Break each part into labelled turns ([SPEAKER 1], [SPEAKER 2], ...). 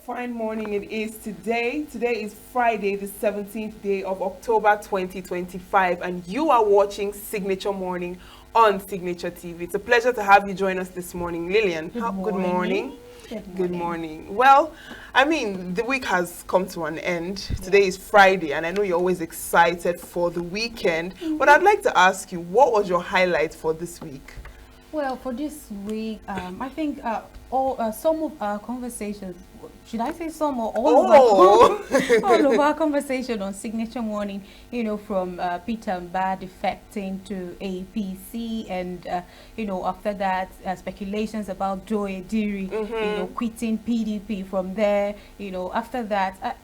[SPEAKER 1] fine morning it is today. Today is Friday, the 17th day of October 2025, and you are watching Signature Morning on Signature TV. It's a pleasure to have you join us this morning. Lillian,
[SPEAKER 2] Good morning.
[SPEAKER 1] good morning.
[SPEAKER 2] Good morning.
[SPEAKER 1] Good morning. Well, I mean, the week has come to an end. Today is Friday, and I know you're always excited for the weekend, but I'd like to ask you, what was your highlight for this week?
[SPEAKER 2] Well, for this week, I think some of our conversations, should I say some or all of our conversation on Signature Morning, from Peter Mba defecting to APC, and after that, speculations about Joe Ediri, quitting PDP. From there, after that,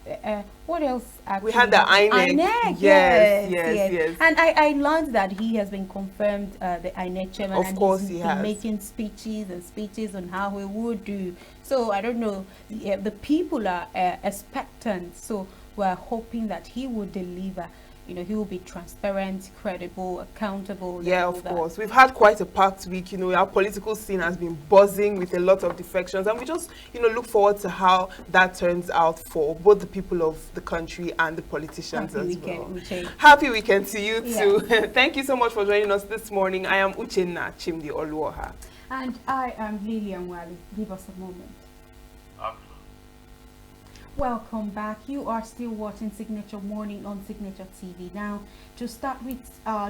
[SPEAKER 2] what else? Actually,
[SPEAKER 1] we had the INEC. Yes.
[SPEAKER 2] And I learned that he has been confirmed the INEC chairman.
[SPEAKER 1] Of course, he has
[SPEAKER 2] been making speeches on how he would do. So I don't know. The people are expectant. So we're hoping that he will deliver. He will be transparent, credible, accountable.
[SPEAKER 1] Yeah, of course. We've had quite a packed week. Our political scene has been buzzing with a lot of defections, and we just, look forward to how that turns out for both the people of the country and the politicians as well. Happy weekend to you too. Thank you so much for joining us this morning. I am Uchenna Chimdi Oluoha.
[SPEAKER 2] And I am Lillian Wally. Give us a moment. Welcome back. You are still watching Signature Morning on Signature TV. Now, to start with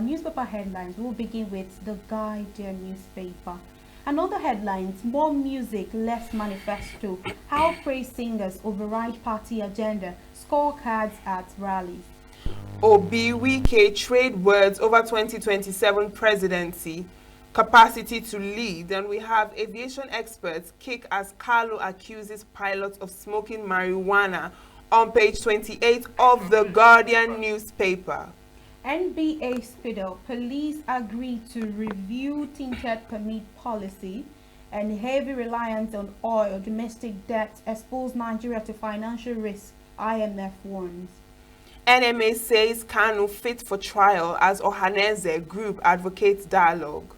[SPEAKER 2] newspaper headlines, we'll begin with the Guardian newspaper. Another headlines: more music, less manifesto. How praise singers override party agenda. Scorecards at rallies.
[SPEAKER 1] Obi Wike trade words over 2027 presidency. Capacity to lead. And we have aviation experts kick as Carlo accuses pilots of smoking marijuana on page 28 of the Guardian newspaper.
[SPEAKER 2] NBA Spiddle, police agree to review tinted permit policy, and heavy reliance on oil, domestic debt expose Nigeria to financial risk, IMF warns.
[SPEAKER 1] NMA says Kanu fit for trial as Ohaneze group advocates dialogue.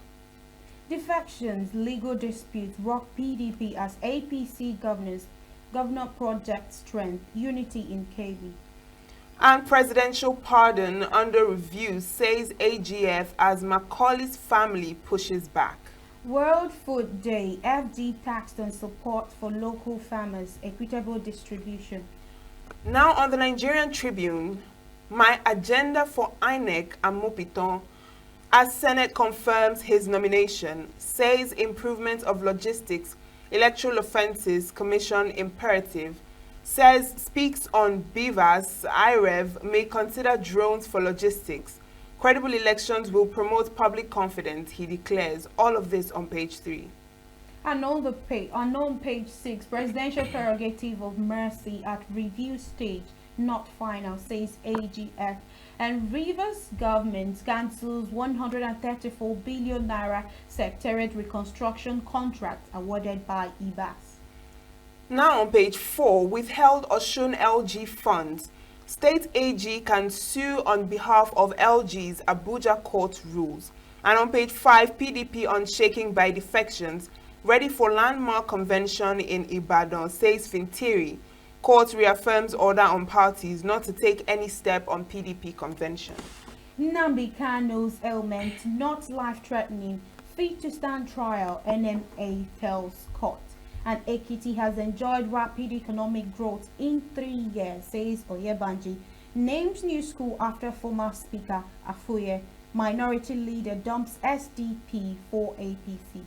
[SPEAKER 2] Defections, legal disputes rock PDP as APC governor project strength, unity in KB.
[SPEAKER 1] And presidential pardon under review, says AGF as Macaulay's family pushes back.
[SPEAKER 2] World Food Day, FD taxed on support for local farmers, equitable distribution.
[SPEAKER 1] Now on the Nigerian Tribune, my agenda for INEC and Mopiton. As Senate confirms his nomination, says improvement of logistics, electoral offences commission imperative, speaks on beavers, IREV may consider drones for logistics. Credible elections will promote public confidence, he declares. All of this on page 3.
[SPEAKER 2] And on page 6, presidential prerogative of mercy at review stage, not final, says AGF. And Rivers government cancels 134 billion naira secretariat reconstruction contract awarded by IBAS.
[SPEAKER 1] Now on page 4, withheld Osun LG funds. State AG can sue on behalf of LG's Abuja court rules. And on page 5, PDP unshaking by defections, ready for landmark convention in Ibadan, says Fintiri. Court reaffirms order on parties not to take any step on PDP convention.
[SPEAKER 2] Nnamdi Kanu's ailment not life-threatening, fit to stand trial, NMA tells court. And Ekiti has enjoyed rapid economic growth in 3 years, says Oyebanji. Names new school after former speaker Afuye. Minority leader dumps SDP for APC.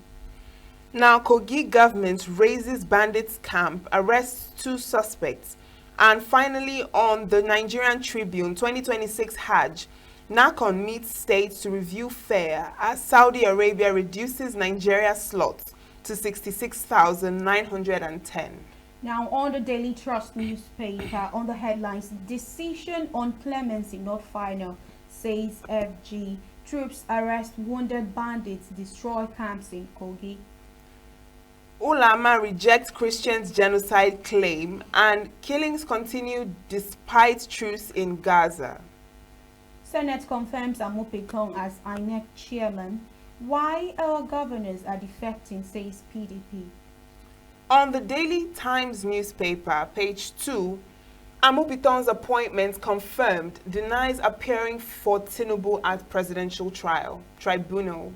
[SPEAKER 1] Now, Kogi government raises bandits camp, arrests 2 suspects. And finally, on the Nigerian Tribune, 2026 Hajj, NACON meets states to review fare as Saudi Arabia reduces Nigeria's slots to 66,910.
[SPEAKER 2] Now, on the Daily Trust newspaper, on the headlines, decision on clemency not final, says FG. Troops arrest wounded bandits, destroy camps in Kogi.
[SPEAKER 1] Ulama rejects Christians' genocide claim, and killings continue despite truce in Gaza.
[SPEAKER 2] Senate confirms Amopekong as INEC chairman. Why our governors are defecting, says PDP.
[SPEAKER 1] On the Daily Times newspaper, page 2, Amopiton's appointment confirmed, denies appearing for Tinubu at presidential tribunal.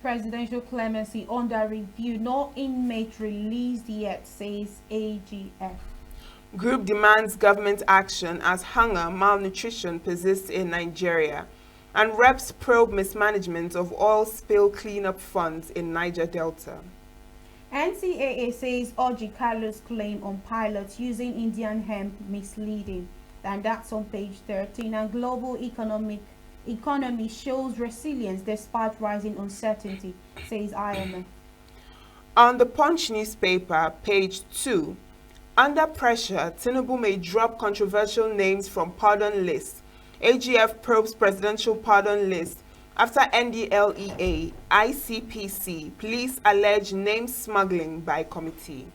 [SPEAKER 2] Presidential clemency under review. No inmate released yet, says AGF.
[SPEAKER 1] Group demands government action as hunger, malnutrition persists in Nigeria. And reps probe mismanagement of oil spill cleanup funds in Niger Delta.
[SPEAKER 2] NCAA says Oji Carlos' claim on pilots using Indian hemp misleading. And that's on page 13. And global economy shows resilience despite rising uncertainty, says IMF.
[SPEAKER 1] On the Punch newspaper, page 2, under pressure, Tinubu may drop controversial names from pardon list. AGF probes presidential pardon list after NDLEA, ICPC, police allege name smuggling by committee.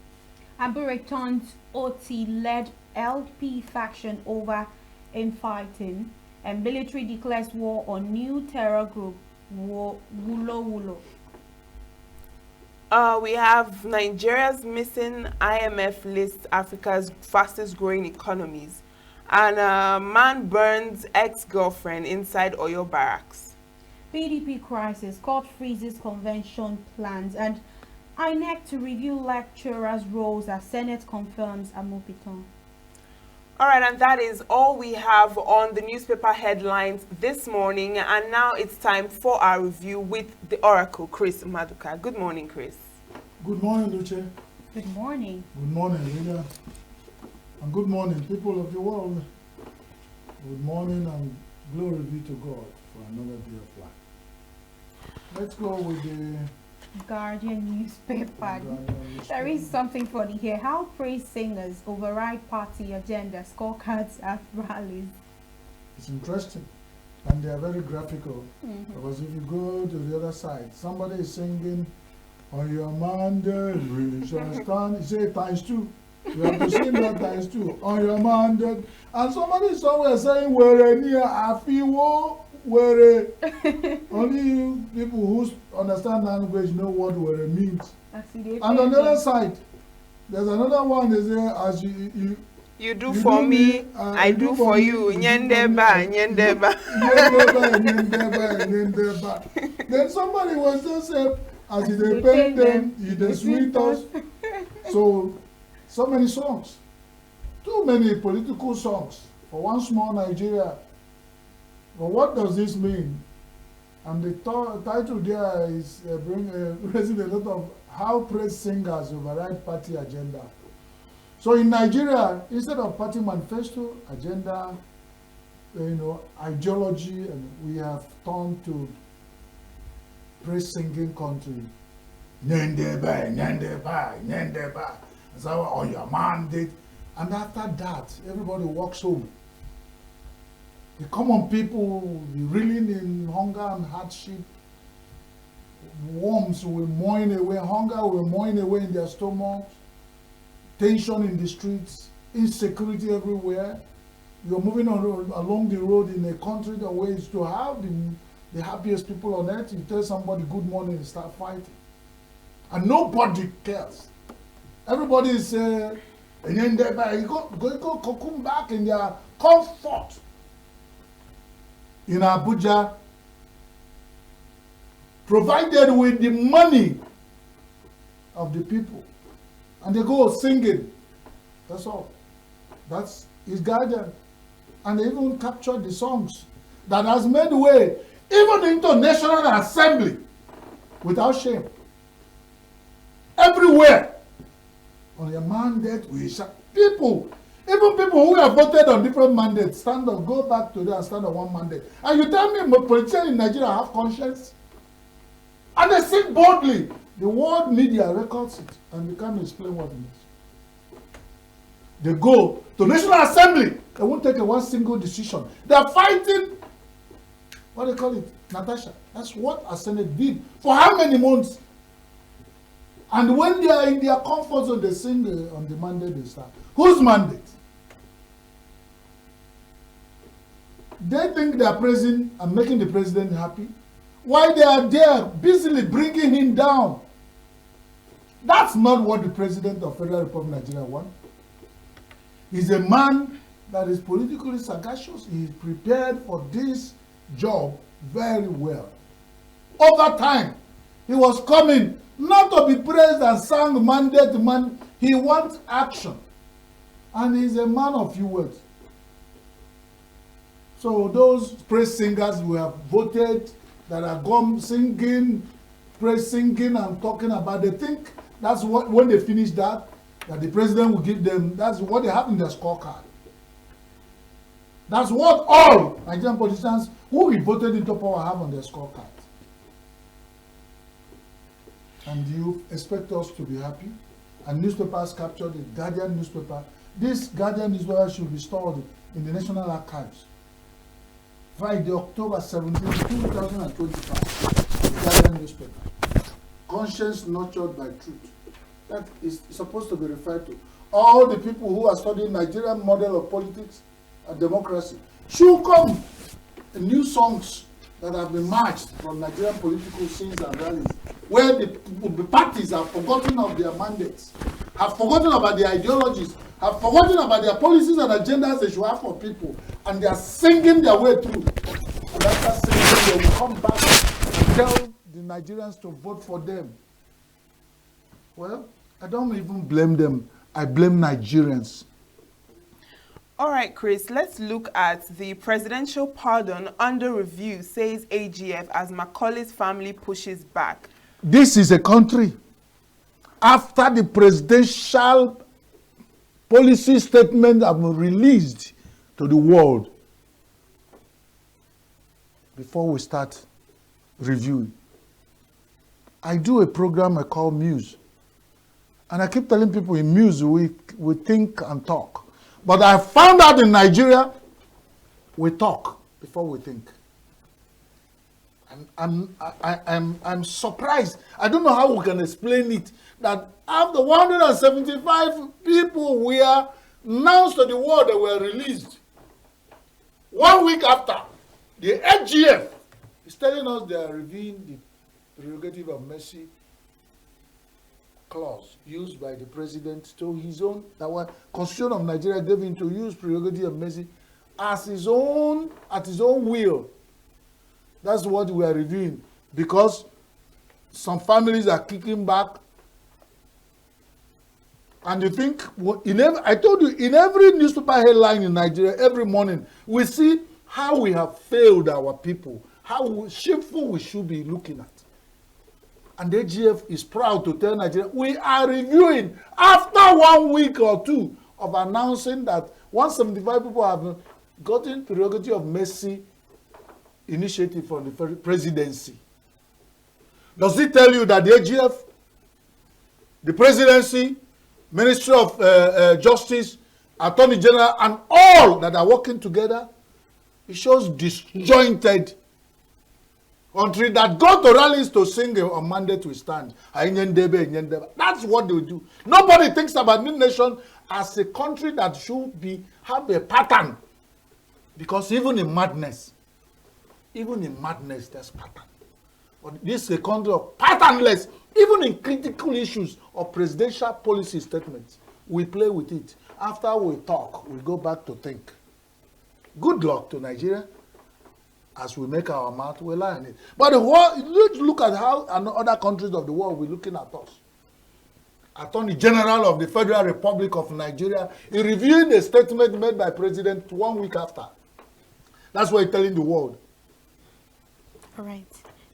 [SPEAKER 2] Abu returns OT-led LP faction over infighting, and military declares war on new terror group, Wulo Wulo.
[SPEAKER 1] We have Nigeria's missing IMF list Africa's fastest growing economies. And a man burns ex-girlfriend inside Oyo barracks.
[SPEAKER 2] PDP crisis, court freezes convention plans, and INEC to review lecturers' roles as Senate confirms Amopiton.
[SPEAKER 1] All right, and that is all we have on the newspaper headlines this morning. And now it's time for our review with the Oracle, Chris Maduka. Good morning, Chris.
[SPEAKER 3] Good morning, Luce.
[SPEAKER 2] Good morning.
[SPEAKER 3] Good morning, Lila. And good morning, people of the world. Good morning and glory be to God for another day of life. Let's go with the
[SPEAKER 2] Guardian newspaper. There is something funny here. How praise singers override party agenda scorecards at rallies.
[SPEAKER 3] It's interesting. And they are very graphical. Because if you go to the other side, somebody is singing, on your mandate we shall stand. He said times 2. You have to sing that times 2. On your mandate. And somebody somewhere saying, were near Afiwo, were. Only you people who understand language know what were means. And on the other side, there's another one they say, as
[SPEAKER 1] you do for me, I do for you. Nyendeba, nyendeba.
[SPEAKER 3] Then somebody was just saying, as they paint them, they sweet us. So many songs. Too many political songs for one small Nigeria. But what does this mean? And the title there is raising a lot of how praise singers override party agenda. So in Nigeria, instead of party manifesto, agenda, ideology, and we have turned to praise singing country. Nyendeba, nyendeba, nyendeba. So on your mandate. And after that, everybody walks home. The common people reeling in hunger and hardship. Worms will mourn away, hunger will mourn away in their stomachs. Tension in the streets, insecurity everywhere. You're moving along the road in a country that ways to have the happiest people on earth. You tell somebody good morning and start fighting. And nobody cares. Everybody is and then they go come back in their comfort. In Abuja, provided with the money of the people. And they go singing. That's all. That's his guidance. And they even captured the songs that has made way even into National Assembly without shame. Everywhere. On your mandate, we shall. Even people who have voted on different mandates, stand up, go back to them and stand on one mandate. And you tell me politicians in Nigeria have conscience? And they sing boldly. The world media records it, and they can't explain what it means. They go to National Assembly, they won't take one single decision. They are fighting, what do they call it? Natasha. That's what a Senate did. For how many months? And when they are in their comfort zone, they sing on the mandate they start. Whose mandate? They think they are praising and making the president happy, while they are there busily bringing him down. That's not what the President of Federal Republic of Nigeria wants. He's a man that is politically sagacious. He is prepared for this job very well. Over time, he was coming not to be praised and sang mandate man. He wants action. And he's a man of few words. So those praise singers we have voted that are gone singing, praise singing and talking about, they think that's what, when they finish that the president will give them, that's what they have in their scorecard. That's what all Nigerian politicians who we voted into power have on their scorecard. And you expect us to be happy? And newspapers captured the Guardian newspaper. This Guardian newspaper should be stored in the National Archives. Friday, October 17, 2025. The Guardian newspaper. Conscience nurtured by truth. That is supposed to be referred to. All the people who are studying Nigerian model of politics and democracy should come. New songs that have been marched from Nigerian political scenes and rallies, where the parties have forgotten of their mandates, have forgotten about their ideologies, have forgotten about their policies and agendas they should have for people, and they are singing their way through. And after singing, they will come back and tell the Nigerians to vote for them. Well, I don't even blame them. I blame Nigerians.
[SPEAKER 1] All right, Chris, let's look at the presidential pardon under review, says AGF, as Macaulay's family pushes back.
[SPEAKER 3] This is a country. After the presidential policy statement have been released to the world, before we start reviewing, I do a program I call Muse. And I keep telling people in Muse, we think and talk. But I found out in we talk before we think. I'm surprised. I don't know how we can explain it. That after 175 people were announced to the world they were released, 1 week after, the AGF is telling us they are reviewing the prerogative of mercy clause used by the president to his own, that was Constitution of Nigeria gave him to use prerogative of mercy as his own, at his own will. That's what we are reviewing, because some families are kicking back. And you think, I told you, in every newspaper headline in Nigeria, every morning, we see how we have failed our people, how shameful we should be looking at. And the AGF is proud to tell Nigeria, we are reviewing after 1 week or two of announcing that 175 people have gotten prerogative of mercy initiative from the presidency. Does it tell you that the AGF, the presidency, Ministry of Justice, Attorney General, and all that are working together, it shows disjointed country that go to rallies to sing a mandate we stand. That's what they do. Nobody thinks about this nation as a country that should have a pattern. Because even in madness, there's pattern. But this is a country of patternless. Even in critical issues of presidential policy statements, we play with it. After we talk, we go back to think. Good luck to Nigeria. As we make our mouth, we lie on it. But let's look at how other countries of the world we're looking at us. Attorney General of the Federal Republic of Nigeria is reviewing a statement made by President 1 week after. That's what he's telling the world.
[SPEAKER 2] All right.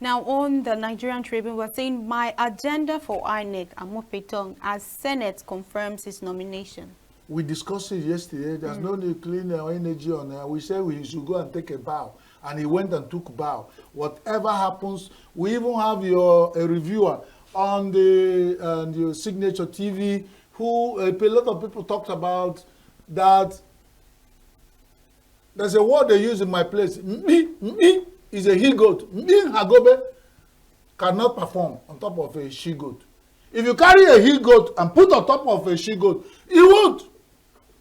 [SPEAKER 2] Now, on the Nigerian Tribune, we're saying, my agenda for INEC, Amopetong, as Senate confirms his nomination.
[SPEAKER 3] We discussed it yesterday. There's no need clean energy on there. We said we should go and take a bow. And he went and took a bow. Whatever happens, we even have a reviewer on the Signature TV who a lot of people talked about that. There's a word they use in my place. Me is a he-goat. Me Hagobe cannot perform on top of a she-goat. If you carry a he-goat and put on top of a she-goat, he won't.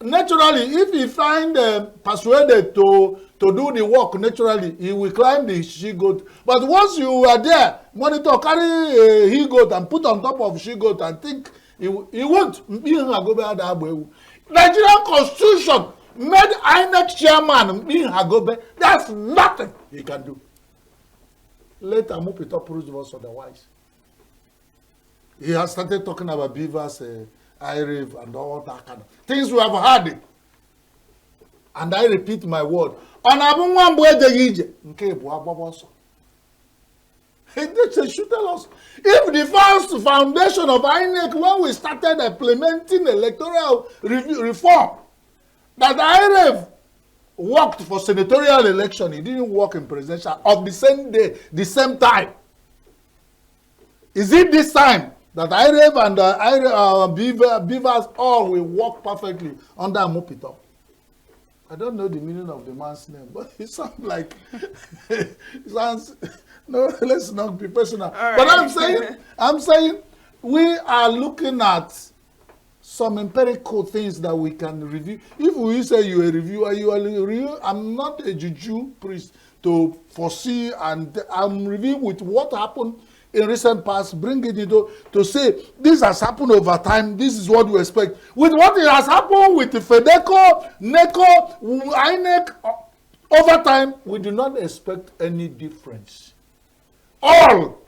[SPEAKER 3] Naturally, if he find persuaded to to do the work naturally, he will climb the she-goat. But once you are there, monitor, carry a he-goat and put on top of she-goat and think he won't. Nigerian constitution made INEC chairman Hagobe. That's nothing he can do. Later, Mupito proves us otherwise. He has started talking about beavers, IRAV, and all that kind of things we have heard. And I repeat my word. They should tell us. If the first foundation of INEC, when we started implementing electoral reform, that IRAV worked for senatorial election, it didn't work in presidential of the same day, the same time. Is it this time that IRAV and beavers all will work perfectly under Mupito? I don't know the meaning of the man's name, but it sounds like it sounds. No, let's not be personal. Right. But I'm saying, we are looking at some empirical things that we can review. If we say you are a reviewer, you are a reviewer. I'm not a juju priest to foresee, and I'm reviewing with what happened in recent past, bring it into to say this has happened over time. This is what we expect. With what it has happened with the FEDECO, NECO, INEC, over time, we do not expect any difference. All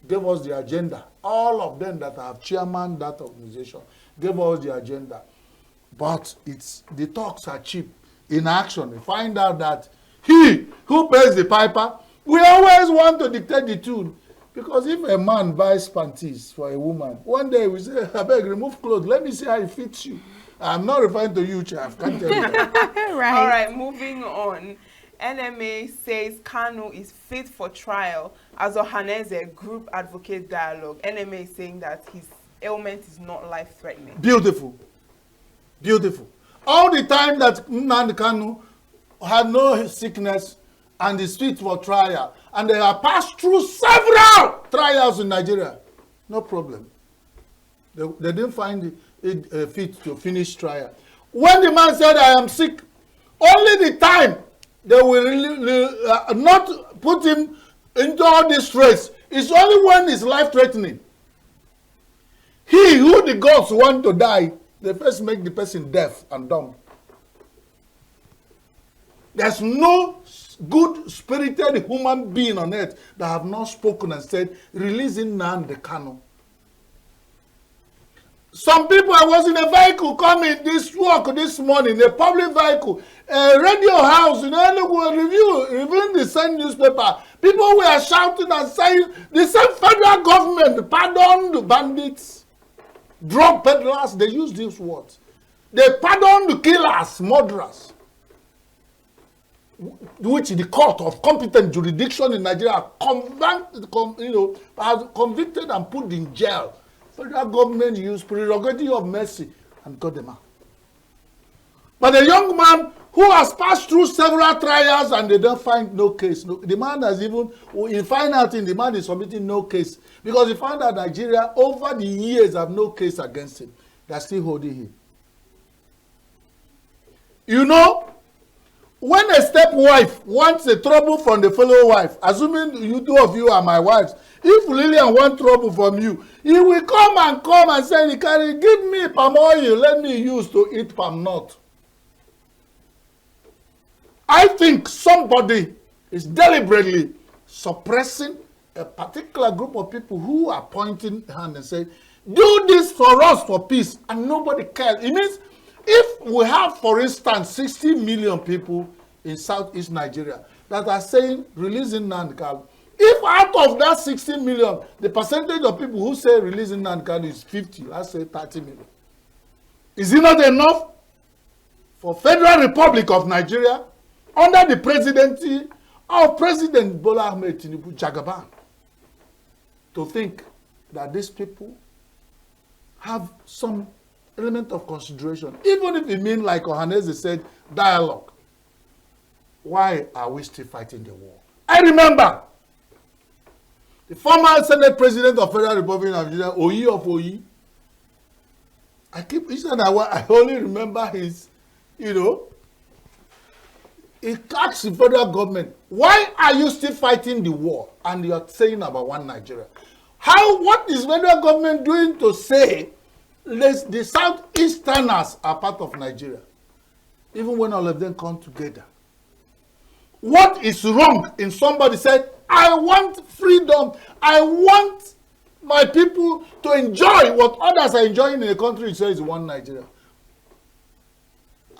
[SPEAKER 3] gave us the agenda. All of them that have chairman that organization gave us the agenda. But the talks are cheap. In action, we find out that he who pays the piper, we always want to dictate the tune. Because if a man buys panties for a woman, one day we say, I beg, remove clothes. Let me see how it fits you. I'm not referring to you, Chaff. Can't tell you that.
[SPEAKER 1] Right. All right, moving on. NMA says Kanu is fit for trial as Ohaneze group advocate dialogue. NMA is saying that his ailment is not life-threatening. Beautiful.
[SPEAKER 3] Beautiful. All the time that Nnamdi Kanu had no sickness and is fit for trial, and they have passed through several trials in Nigeria, no problem. They didn't find it fit to finish trial. When the man said, I am sick, only the time they will not put him into all this stress is only when it's life-threatening. He who the gods want to die, they first make the person deaf and dumb. There's no good spirited human being on earth that have not spoken and said, releasing Nnamdi Kanu. Some people, I was in a vehicle coming this work this morning, a public vehicle, a radio house in Enugu reviewing the same newspaper. People were shouting and saying, the same federal government pardoned the bandits, drug peddlers, they use these words. They pardoned the killers, murderers, which the court of competent jurisdiction in Nigeria has convicted and put in jail. Federal government used prerogative of mercy and got them out. But a young man who has passed through several trials and they don't find no case. No, the man has even, in final thing, the man is submitting no case. Because he found that Nigeria, over the years, have no case against him. They are still holding him. You know, when a stepwife wants a trouble from the fellow wife, assuming you two of you are my wives, if Lillian wants trouble from you, he will come and say, give me palm oil, let me use to eat palm nut. I think somebody is deliberately suppressing a particular group of people who are pointing hand and saying, do this for us for peace, and nobody cares. It means if we have, for instance, 60 million people in Southeast Nigeria that are saying releasing Nnamdi Kanu, if out of that 60 million, the percentage of people who say releasing Nnamdi Kanu is 50, let's say 30 million, is it not enough for Federal Republic of Nigeria under the presidency of President Bola Ahmed Tinubu Jagaban to think that these people have some element of consideration, even if it means, like Ohaneze said, dialogue? Why are we still fighting the war? I remember the former Senate President of Federal Republic of Nigeria, Oyi of Oyi. I only remember his, He asks the federal government, why are you still fighting the war? And you're saying about one Nigeria. What is federal government doing to say the Southeasterners are part of Nigeria? Even when all of them come together. What is wrong in somebody said, I want freedom. I want my people to enjoy what others are enjoying in the country. It says one Nigeria.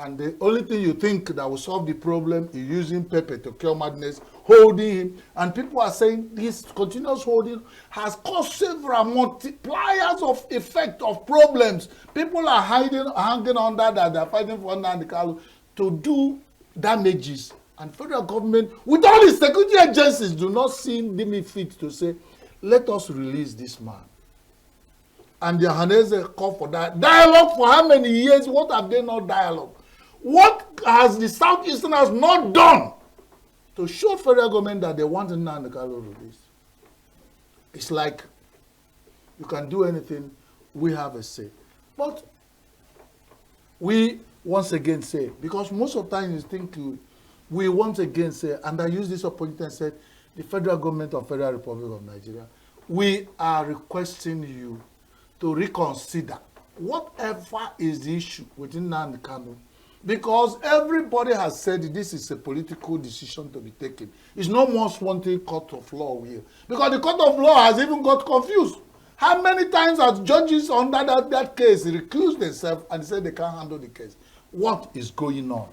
[SPEAKER 3] And the only thing you think that will solve the problem is using Pepe to cure madness, holding him. And people are saying this continuous holding has caused several multipliers of effect of problems. People are hanging under that they're fighting for Nnamdi Kanu to do damages. And federal government, with all its security agencies, do not seem deemed fit to say, let us release this man. And the Hanese call for that. Dialogue for how many years? What have they not dialogue? What has the Southeasterners not done to show federal government that they want Nnamdi Kanu released? It's like you can do anything, we have a say. But we once again say, because most of the time you think we once again say, and I use this opportunity and said, the federal government of Federal Republic of Nigeria, we are requesting you to reconsider whatever is the issue within Nnamdi Kanu. Because everybody has said this is a political decision to be taken. It's no more wanting court of law here. Because the court of law has even got confused. How many times have judges under that case recused themselves and said they can't handle the case? What is going on?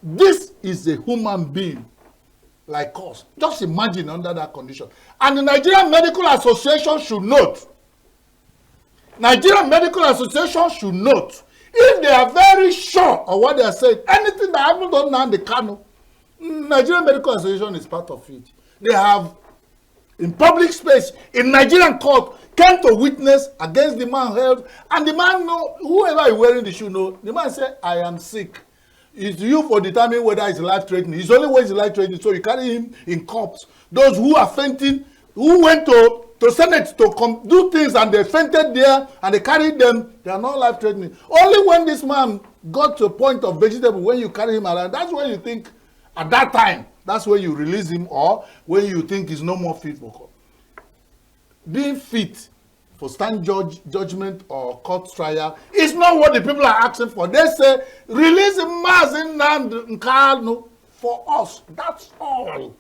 [SPEAKER 3] This is a human being like us. Just imagine under that condition. And the Nigerian Medical Association should note, Nigerian Medical Association should note, if they are very sure of what they are saying, anything that happened on Nnamdi Kanu, Nigerian Medical Association is part of it. They have, in public space, in Nigerian court, came to witness against the man held, and the man know, whoever is wearing the shoe know, the man said, I am sick. It's you for determining whether it's life-threatening. It's only when it's life-threatening, so you carry him in cups. Those who are fainting, who went to Senate to do things and they fainted there and they carried them, they are not life-threatening. Only when this man got to a point of vegetable, when you carry him around, that's when you think, at that time, that's when you release him, or when you think he's no more fit for court. Being fit for stand judgment or court trial is not what the people are asking for. They say, release him as in Nnamdi Kanu for us. That's all.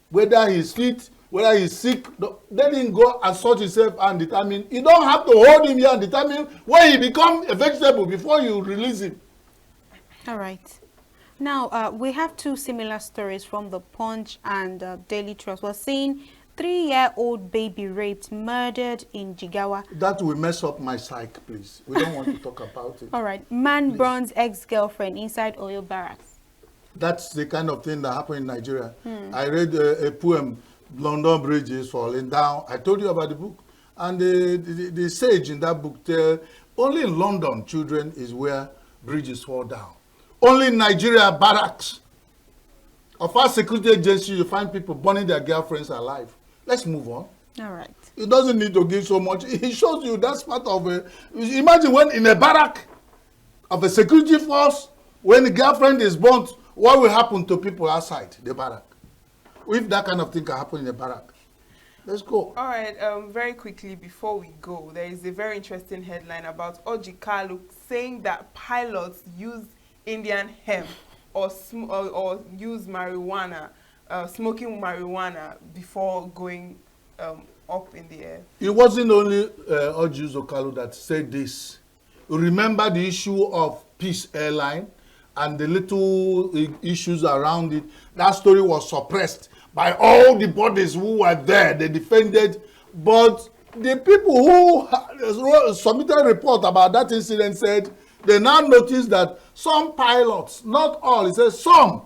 [SPEAKER 3] Whether he's fit, whether he's sick, let him go and sort himself and determine. You don't have to hold him here and determine when he becomes a vegetable before you release him.
[SPEAKER 2] All right. Now, we have two similar stories from the Punch and Daily Trust. We're seeing 3-year-old baby raped, murdered in Jigawa.
[SPEAKER 3] That will mess up my psyche, please. We don't want to talk about it.
[SPEAKER 2] All right. Man burns ex-girlfriend inside oil barracks.
[SPEAKER 3] That's the kind of thing that happened in Nigeria. I read a poem, London Bridge is falling down. I told you about the book. And the sage in that book tell, only in London, children is where bridges fall down. Only in Nigeria, barracks. Of our security agency, you find people burning their girlfriends alive. Let's move on.
[SPEAKER 2] All right.
[SPEAKER 3] It doesn't need to give so much. It shows you that's part of a... Imagine when in a barrack of a security force, when the girlfriend is burnt, what will happen to people outside the barrack? If that kind of thing can happen in a barrack. Let's go.
[SPEAKER 1] All right, very quickly before we go, there is a very interesting headline about Orji Kalu saying that pilots use Indian hemp or use marijuana, smoking marijuana before going up in the air.
[SPEAKER 3] It wasn't only Orji Kalu that said this. Remember the issue of Peace Airline and the little issues around it. That story was suppressed by all the bodies who were there. They defended, but the people who submitted a report about that incident said they now noticed that some pilots, not all, it says some,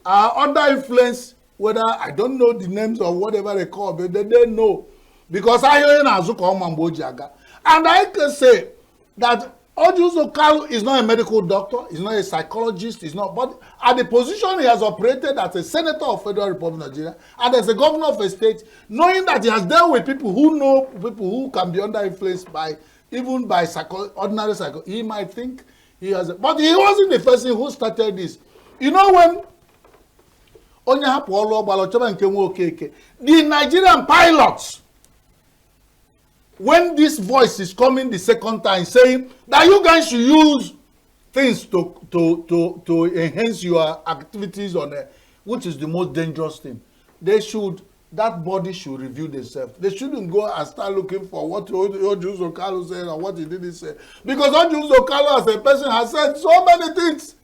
[SPEAKER 3] are under influence, whether, I don't know the names or whatever they call, but they don't know. Because I hear and I can say that Orji Kalu is not a medical doctor, he's not a psychologist, he's not, but at the position he has operated as a senator of Federal Republic of Nigeria and as a governor of a state, knowing that he has dealt with people who know people who can be under influence by, even by ordinary psychology, he might think He has, but he wasn't the person who started this. You know when the Nigerian pilots, when this voice is coming the second time saying that you guys should use things to enhance your activities on which is the most dangerous thing, that body should review themselves. They shouldn't go and start looking for what Ojuzo Okalu said and what he didn't say. Because Ojuzo Okalu as a person has said so many things.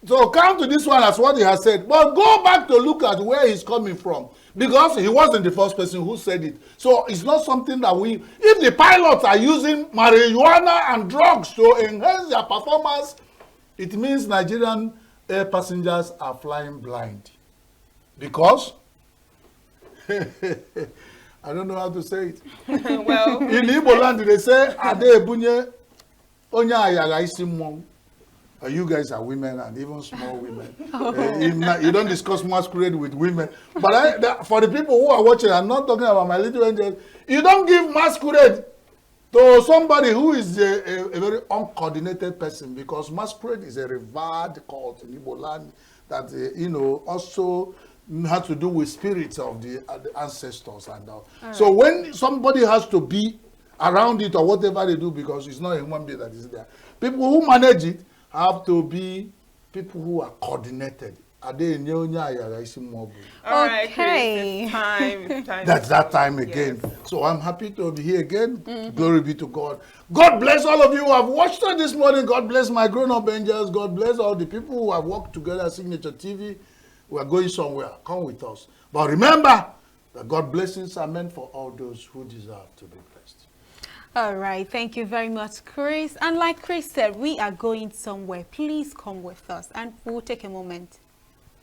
[SPEAKER 3] So count to this one as what he has said. But go back to look at where he's coming from. Because he wasn't the first person who said it. So it's not something that if the pilots are using marijuana and drugs to enhance their performance, it means Nigerian air passengers are flying blind. Because I don't know how to say it.
[SPEAKER 1] Well,
[SPEAKER 3] in Igbo land, they say, Ade Ebunye Onya Ayaga Isimong. You guys are women and even small women. You don't discuss masquerade with women. But for the people who are watching, I'm not talking about my little angels. You don't give masquerade to somebody who is a very uncoordinated person, because masquerade is a revered cult in Igbo land that, also has to do with spirits of the ancestors and all. So when somebody has to be around it or whatever they do, because it's not a human being that is there, people who manage it have to be people who are coordinated. Are they in All
[SPEAKER 1] right,
[SPEAKER 2] okay.
[SPEAKER 1] Chris, it's time.
[SPEAKER 3] That's that time again.
[SPEAKER 1] Yes.
[SPEAKER 3] So I'm happy to be here again. Glory be to God. God bless all of you who have watched us this morning. God bless my grown-up angels. God bless all the people who have worked together at Signature TV. We are going somewhere. Come with us. But remember that God blessings are meant for all those who deserve to be blessed.
[SPEAKER 2] All right, thank you very much, Chris. And like Chris said, we are going somewhere. Please come with us, and we'll take a moment